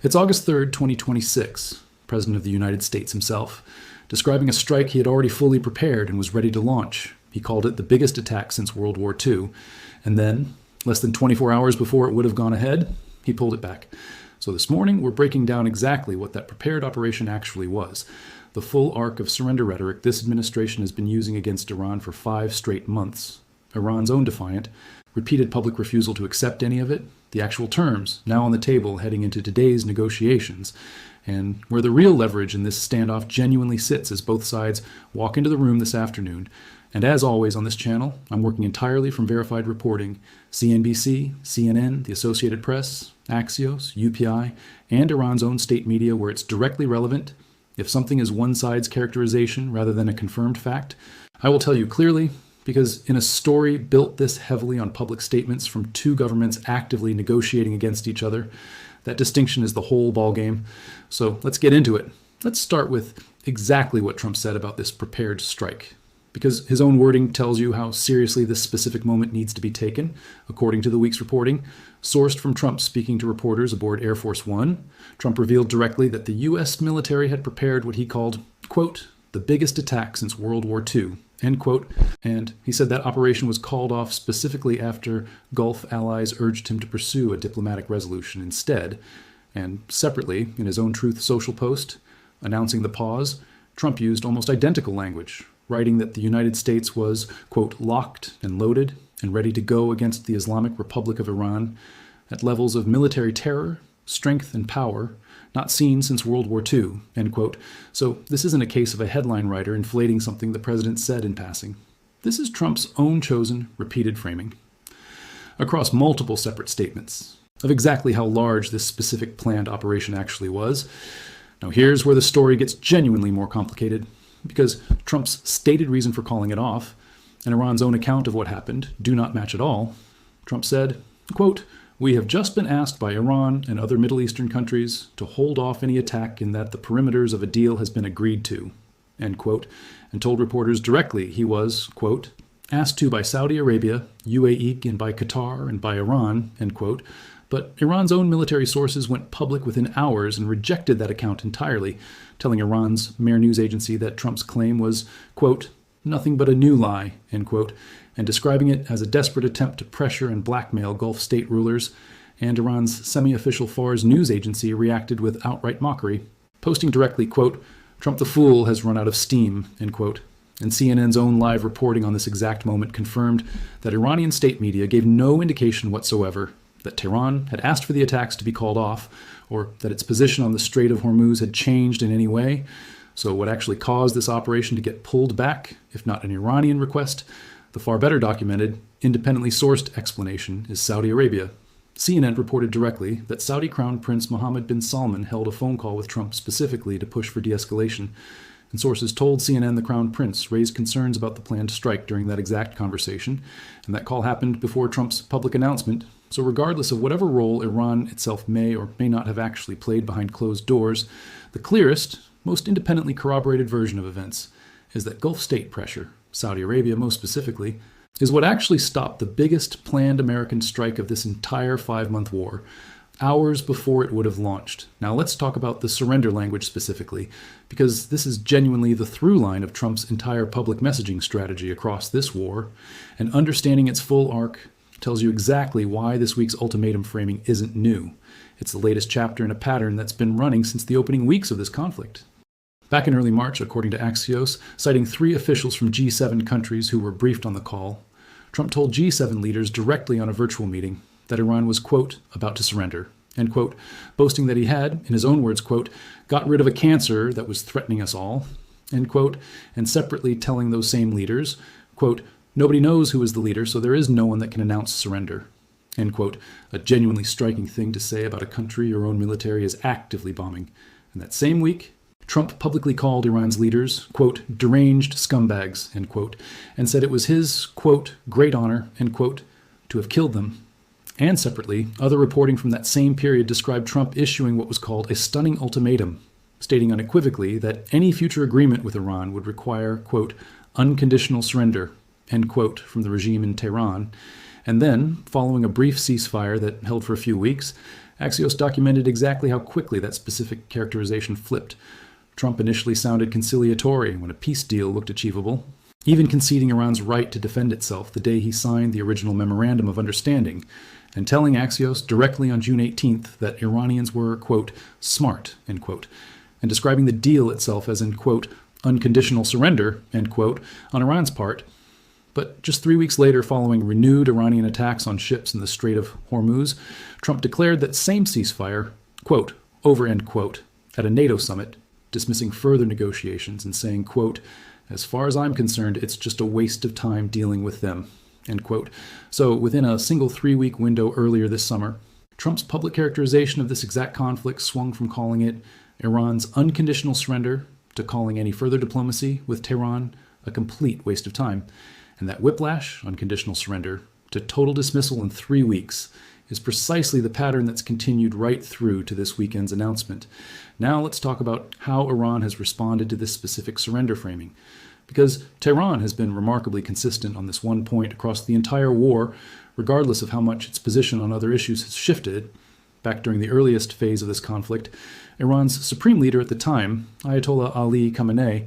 It's August 3rd, 2026, President of the United States himself, describing a strike he had already fully prepared and was ready to launch. He called it the biggest attack since World War II. And then, less than 24 hours before it would have gone ahead, he pulled it back. So this morning, we're breaking down exactly what that prepared operation actually was. The full arc of surrender rhetoric this administration has been using against Iran for 5 straight months. Iran's own defiant, repeated public refusal to accept any of it, the actual terms now on the table heading into today's negotiations, and where the real leverage in this standoff genuinely sits as both sides walk into the room this afternoon. And as always on this channel, I'm working entirely from verified reporting. CNBC, CNN, the Associated Press, Axios, UPI, and Iran's own state media where it's directly relevant. If something is one side's characterization rather than a confirmed fact, I will tell you clearly, because in a story built this heavily on public statements from two governments actively negotiating against each other, that distinction is the whole ballgame. So let's get into it. Let's start with exactly what Trump said about this prepared strike, because his own wording tells you how seriously this specific moment needs to be taken. According to the week's reporting, sourced from Trump speaking to reporters aboard Air Force One, Trump revealed directly that the U.S. military had prepared what he called, quote, the biggest attack since World War II, end quote, and he said that operation was called off specifically after Gulf allies urged him to pursue a diplomatic resolution instead. And separately, in his own Truth Social post, announcing the pause, Trump used almost identical language, writing that the United States was, quote, locked and loaded and ready to go against the Islamic Republic of Iran at levels of military terror, strength, and power not seen since World War II, end quote. So this isn't a case of a headline writer inflating something the president said in passing. This is Trump's own chosen, repeated framing, across multiple separate statements, of exactly how large this specific planned operation actually was. Now here's where the story gets genuinely more complicated, because Trump's stated reason for calling it off and Iran's own account of what happened do not match at all. Trump said, quote, we have just been asked by Iran and other Middle Eastern countries to hold off any attack in that the perimeters of a deal has been agreed to, end quote, and told reporters directly he was, quote, asked to by Saudi Arabia, UAE, and by Qatar and by Iran, end quote, but Iran's own military sources went public within hours and rejected that account entirely, telling Iran's Mehr news agency that Trump's claim was, quote, nothing but a new lie, end quote, and describing it as a desperate attempt to pressure and blackmail Gulf state rulers. And Iran's semi-official Fars news agency reacted with outright mockery, posting directly, quote, Trump the fool has run out of steam, end quote. And CNN's own live reporting on this exact moment confirmed that Iranian state media gave no indication whatsoever that Tehran had asked for the attacks to be called off, or that its position on the Strait of Hormuz had changed in any way. So what actually caused this operation to get pulled back, if not an Iranian request, the far better documented, independently sourced explanation is Saudi Arabia. CNN reported directly that Saudi Crown Prince Mohammed bin Salman held a phone call with Trump specifically to push for de-escalation, and sources told CNN the Crown Prince raised concerns about the planned strike during that exact conversation, and that call happened before Trump's public announcement. So regardless of whatever role Iran itself may or may not have actually played behind closed doors, the clearest, most independently corroborated version of events is that Gulf state pressure, Saudi Arabia most specifically, is what actually stopped the biggest planned American strike of this entire 5-month war, hours before it would have launched. Now let's talk about the surrender language specifically, because this is genuinely the through line of Trump's entire public messaging strategy across this war, and understanding its full arc tells you exactly why this week's ultimatum framing isn't new. It's the latest chapter in a pattern that's been running since the opening weeks of this conflict. Back in early March, according to Axios, citing 3 officials from G7 countries who were briefed on the call, Trump told G7 leaders directly on a virtual meeting that Iran was, quote, about to surrender, end quote, boasting that he had, in his own words, quote, got rid of a cancer that was threatening us all, end quote, and separately telling those same leaders, quote, nobody knows who is the leader, so there is no one that can announce surrender, end quote, a genuinely striking thing to say about a country your own military is actively bombing. And that same week, Trump publicly called Iran's leaders, quote, deranged scumbags, end quote, and said it was his, quote, great honor, end quote, to have killed them. And separately, other reporting from that same period described Trump issuing what was called a stunning ultimatum, stating unequivocally that any future agreement with Iran would require, quote, unconditional surrender, end quote, from the regime in Tehran. And then, following a brief ceasefire that held for a few weeks, Axios documented exactly how quickly that specific characterization flipped. Trump initially sounded conciliatory when a peace deal looked achievable, even conceding Iran's right to defend itself the day he signed the original Memorandum of Understanding, and telling Axios directly on June 18th that Iranians were, quote, smart, end quote, and describing the deal itself as in, quote, unconditional surrender, end quote, on Iran's part. But just 3 weeks later, following renewed Iranian attacks on ships in the Strait of Hormuz, Trump declared that same ceasefire, quote, over, end quote, at a NATO summit, dismissing further negotiations and saying, quote, as far as I'm concerned, it's just a waste of time dealing with them, end quote. So within a single 3-week window earlier this summer, Trump's public characterization of this exact conflict swung from calling it Iran's unconditional surrender to calling any further diplomacy with Tehran a complete waste of time. And that whiplash, unconditional surrender, to total dismissal in 3 weeks is precisely the pattern that's continued right through to this weekend's announcement. Now let's talk about how Iran has responded to this specific surrender framing. Because Tehran has been remarkably consistent on this one point across the entire war, regardless of how much its position on other issues has shifted. Back during the earliest phase of this conflict, Iran's supreme leader at the time, Ayatollah Ali Khamenei,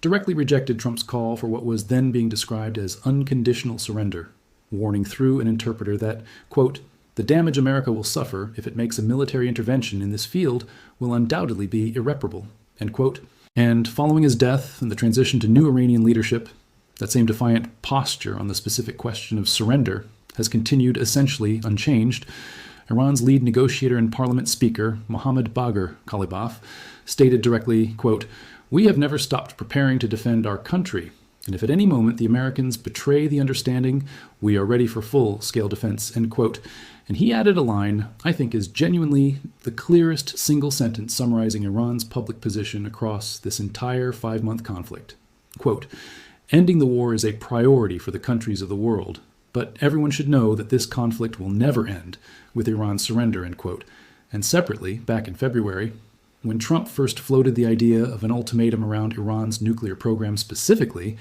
directly rejected Trump's call for what was then being described as unconditional surrender, warning through an interpreter that, quote, the damage America will suffer if it makes a military intervention in this field will undoubtedly be irreparable, end quote. And following his death and the transition to new Iranian leadership, that same defiant posture on the specific question of surrender has continued essentially unchanged. Iran's lead negotiator and parliament speaker, Mohammad Bagher Kalibaf, stated directly, quote, we have never stopped preparing to defend our country, and if at any moment the Americans betray the understanding, we are ready for full-scale defense, end quote. And he added a line I think is genuinely the clearest single sentence summarizing Iran's public position across this entire 5-month conflict. Quote, ending the war is a priority for the countries of the world, but everyone should know that this conflict will never end with Iran's surrender, end quote. And separately, back in February, when Trump first floated the idea of an ultimatum around Iran's nuclear program specifically,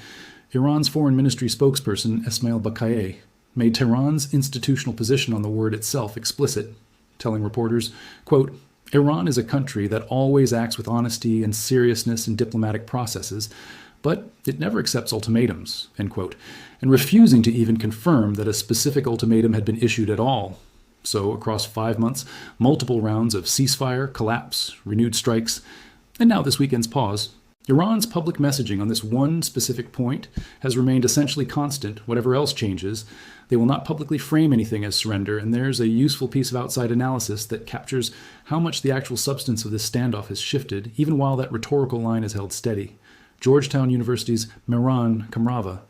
Iran's foreign ministry spokesperson Esmail Baqai made Tehran's institutional position on the word itself explicit, telling reporters, quote, Iran is a country that always acts with honesty and seriousness in diplomatic processes, but it never accepts ultimatums, end quote, and refusing to even confirm that a specific ultimatum had been issued at all. So across 5 months, multiple rounds of ceasefire, collapse, renewed strikes, and now this weekend's pause, Iran's public messaging on this one specific point has remained essentially constant, whatever else changes. They will not publicly frame anything as surrender, and there's a useful piece of outside analysis that captures how much the actual substance of this standoff has shifted, even while that rhetorical line is held steady. Georgetown University's Mehran Kamrava,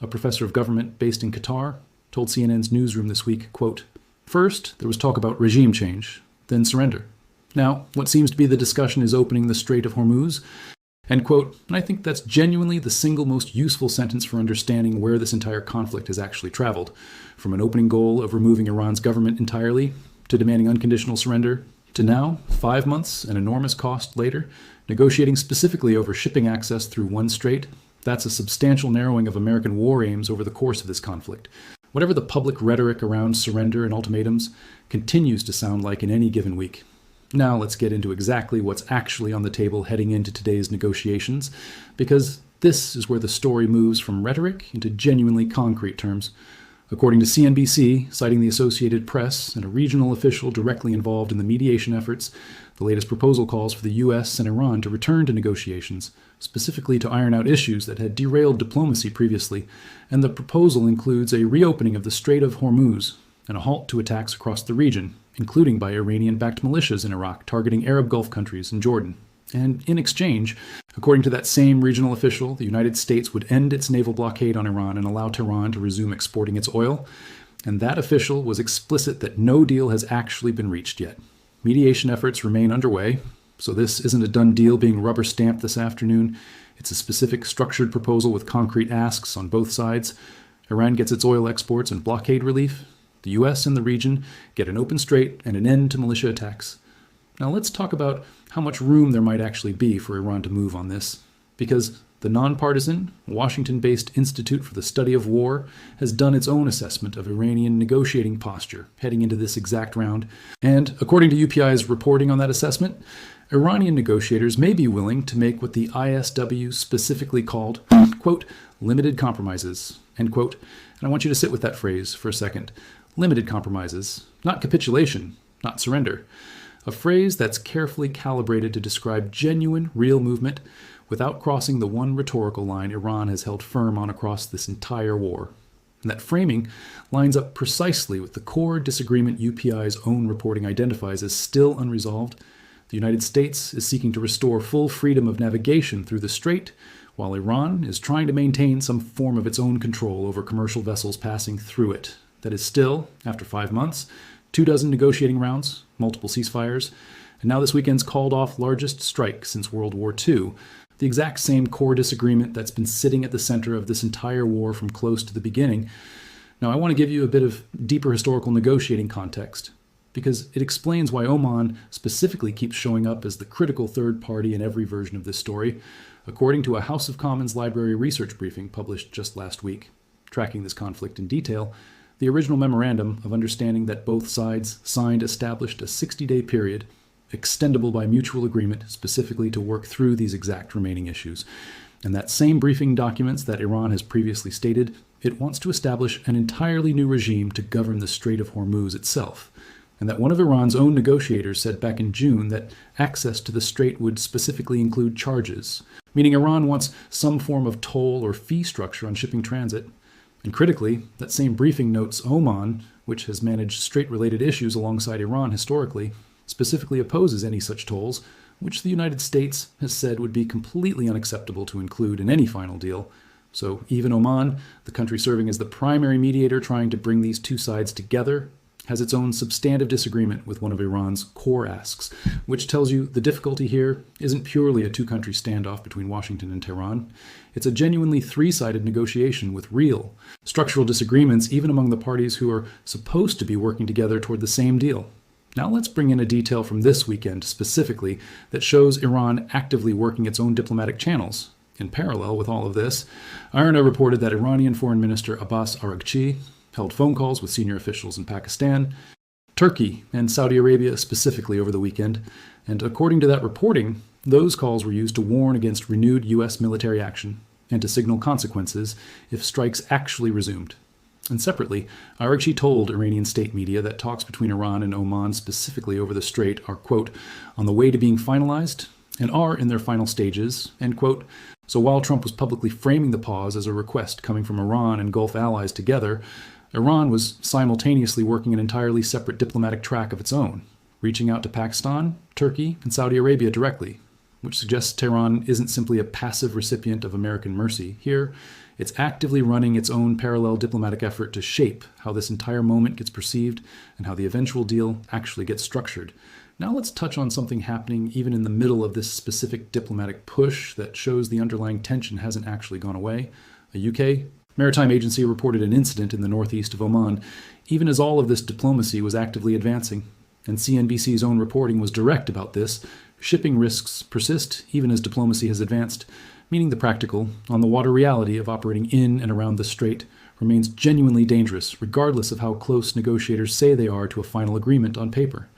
a professor of government based in Qatar, told CNN's newsroom this week, quote, first, there was talk about regime change, then surrender. Now, what seems to be the discussion is opening the Strait of Hormuz, end quote, and I think that's genuinely the single most useful sentence for understanding where this entire conflict has actually traveled, from an opening goal of removing Iran's government entirely, to demanding unconditional surrender, to now, 5 months and enormous cost later, negotiating specifically over shipping access through one strait. That's a substantial narrowing of American war aims over the course of this conflict. Whatever the public rhetoric around surrender and ultimatums continues to sound like in any given week. Now let's get into exactly what's actually on the table heading into today's negotiations, because this is where the story moves from rhetoric into genuinely concrete terms. According to CNBC, citing the Associated Press and a regional official directly involved in the mediation efforts, the latest proposal calls for the U.S. and Iran to return to negotiations, specifically to iron out issues that had derailed diplomacy previously, and the proposal includes a reopening of the Strait of Hormuz and a halt to attacks across the region, including by Iranian-backed militias in Iraq targeting Arab Gulf countries and Jordan. And in exchange, according to that same regional official, the United States would end its naval blockade on Iran and allow Tehran to resume exporting its oil. And that official was explicit that no deal has actually been reached yet. Mediation efforts remain underway, so this isn't a done deal being rubber-stamped this afternoon. It's a specific structured proposal with concrete asks on both sides. Iran gets its oil exports and blockade relief. The U.S. and the region get an open strait and an end to militia attacks. Now let's talk about how much room there might actually be for Iran to move on this, because The nonpartisan, Washington-based Institute for the Study of War has done its own assessment of Iranian negotiating posture heading into this exact round, and according to UPI's reporting on that assessment, Iranian negotiators may be willing to make what the ISW specifically called, quote, limited compromises, end quote. And I want you to sit with that phrase for a second. Limited compromises, not capitulation, not surrender. A phrase that's carefully calibrated to describe genuine, real movement without crossing the one rhetorical line Iran has held firm on across this entire war. And that framing lines up precisely with the core disagreement UPI's own reporting identifies as still unresolved. The United States is seeking to restore full freedom of navigation through the strait, while Iran is trying to maintain some form of its own control over commercial vessels passing through it. That is still, after 5 months, 24 negotiating rounds, multiple ceasefires, and now this weekend's called-off largest strike since World War II, the exact same core disagreement that's been sitting at the center of this entire war from close to the beginning. Now, I want to give you a bit of deeper historical negotiating context, because it explains why Oman specifically keeps showing up as the critical third party in every version of this story, according to a House of Commons Library research briefing published just last week. Tracking this conflict in detail, the original memorandum of understanding that both sides signed established a 60-day period, extendable by mutual agreement specifically to work through these exact remaining issues. And that same briefing documents that Iran has previously stated, it wants to establish an entirely new regime to govern the Strait of Hormuz itself, and that one of Iran's own negotiators said back in June that access to the strait would specifically include charges, meaning Iran wants some form of toll or fee structure on shipping transit. And critically, that same briefing notes Oman, which has managed strait-related issues alongside Iran historically, specifically opposes any such tolls, which the United States has said would be completely unacceptable to include in any final deal. So even Oman, the country serving as the primary mediator trying to bring these two sides together, has its own substantive disagreement with one of Iran's core asks, which tells you the difficulty here isn't purely a two-country standoff between Washington and Tehran. It's a genuinely three-sided negotiation with real structural disagreements even among the parties who are supposed to be working together toward the same deal. Now let's bring in a detail from this weekend specifically that shows Iran actively working its own diplomatic channels. In parallel with all of this, IRNA reported that Iranian Foreign Minister Abbas Araghchi held phone calls with senior officials in Pakistan, Turkey, and Saudi Arabia specifically over the weekend, and according to that reporting, those calls were used to warn against renewed U.S. military action and to signal consequences if strikes actually resumed. And separately, Araghchi told Iranian state media that talks between Iran and Oman specifically over the strait are, quote, on the way to being finalized and are in their final stages, end quote. So while Trump was publicly framing the pause as a request coming from Iran and Gulf allies together, Iran was simultaneously working an entirely separate diplomatic track of its own, reaching out to Pakistan, Turkey, and Saudi Arabia directly, which suggests Tehran isn't simply a passive recipient of American mercy. Here, it's actively running its own parallel diplomatic effort to shape how this entire moment gets perceived and how the eventual deal actually gets structured. Now let's touch on something happening even in the middle of this specific diplomatic push that shows the underlying tension hasn't actually gone away. A UK maritime agency reported an incident in the northeast of Oman, even as all of this diplomacy was actively advancing. And CNBC's own reporting was direct about this. Shipping risks persist even as diplomacy has advanced, meaning the practical, on-the-water reality of operating in and around the strait remains genuinely dangerous, regardless of how close negotiators say they are to a final agreement on paper.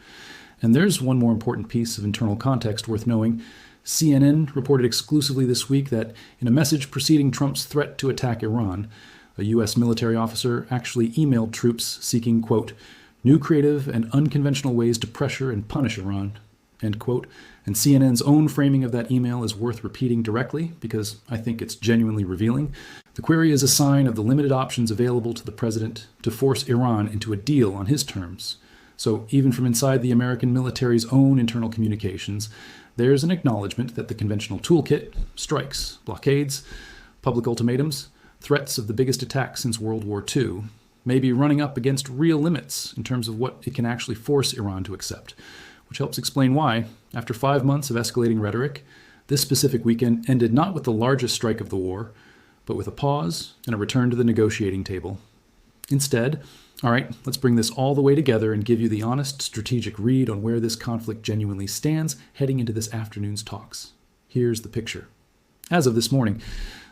And there's one more important piece of internal context worth knowing. CNN reported exclusively this week that in a message preceding Trump's threat to attack Iran, a U.S. military officer actually emailed troops seeking, quote, new creative and unconventional ways to pressure and punish Iran, end quote. And CNN's own framing of that email is worth repeating directly because I think it's genuinely revealing. The query is a sign of the limited options available to the president to force Iran into a deal on his terms. So even from inside the American military's own internal communications, there's an acknowledgement that the conventional toolkit, strikes, blockades, public ultimatums, threats of the biggest attack since World War II, may be running up against real limits in terms of what it can actually force Iran to accept, which helps explain why, after 5 months of escalating rhetoric, this specific weekend ended not with the largest strike of the war, but with a pause and a return to the negotiating table. Instead, all right, let's bring this all the way together and give you the honest strategic read on where this conflict genuinely stands heading into this afternoon's talks. Here's the picture. As of this morning,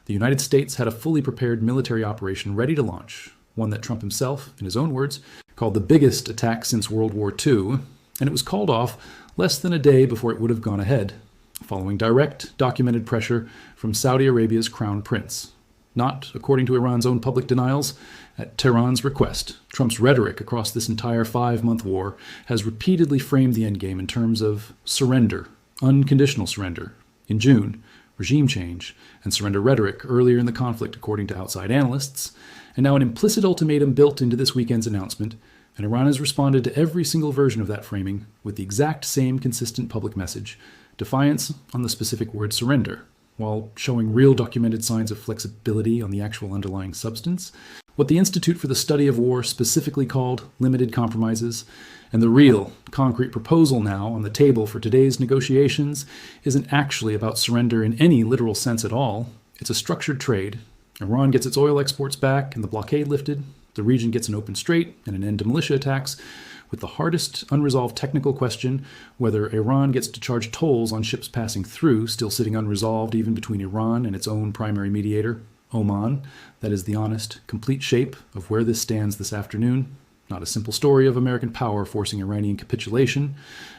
the United States had a fully prepared military operation ready to launch, one that Trump himself, in his own words, called the biggest attack since World War II, and it was called off less than a day before it would have gone ahead, following direct, documented pressure from Saudi Arabia's crown prince. Not, according to Iran's own public denials, at Tehran's request. Trump's rhetoric across this entire 5-month war has repeatedly framed the endgame in terms of surrender, unconditional surrender. In June, regime change, and surrender rhetoric earlier in the conflict, according to outside analysts, and now an implicit ultimatum built into this weekend's announcement, and Iran has responded to every single version of that framing with the exact same consistent public message, defiance on the specific word surrender, while showing real documented signs of flexibility on the actual underlying substance, what the Institute for the Study of War specifically called limited compromises, and the real, concrete proposal now on the table for today's negotiations isn't actually about surrender in any literal sense at all. It's a structured trade. Iran gets its oil exports back and the blockade lifted. The region gets an open strait and an end to militia attacks, with the hardest unresolved technical question, whether Iran gets to charge tolls on ships passing through, still sitting unresolved even between Iran and its own primary mediator, Oman. That is the honest, complete shape of where this stands this afternoon. Not a simple story of American power forcing Iranian capitulation,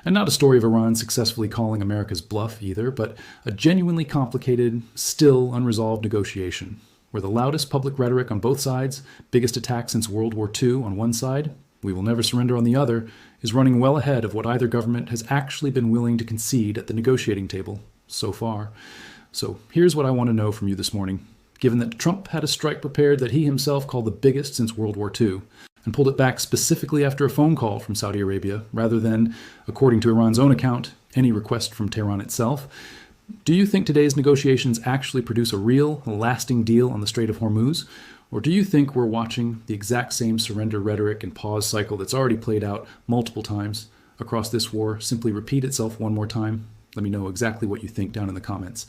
and not a story of Iran successfully calling America's bluff either, but a genuinely complicated, still unresolved negotiation, where the loudest public rhetoric on both sides, biggest attack since World War II on one side, we will never surrender on the other, is running well ahead of what either government has actually been willing to concede at the negotiating table so far. So here's what I want to know from you this morning. Given that Trump had a strike prepared that he himself called the biggest since World War II, and pulled it back specifically after a phone call from Saudi Arabia, rather than, according to Iran's own account, any request from Tehran itself, do you think today's negotiations actually produce a real, lasting deal on the Strait of Hormuz? Or do you think we're watching the exact same surrender rhetoric and pause cycle that's already played out multiple times across this war simply repeat itself one more time? Let me know exactly what you think down in the comments.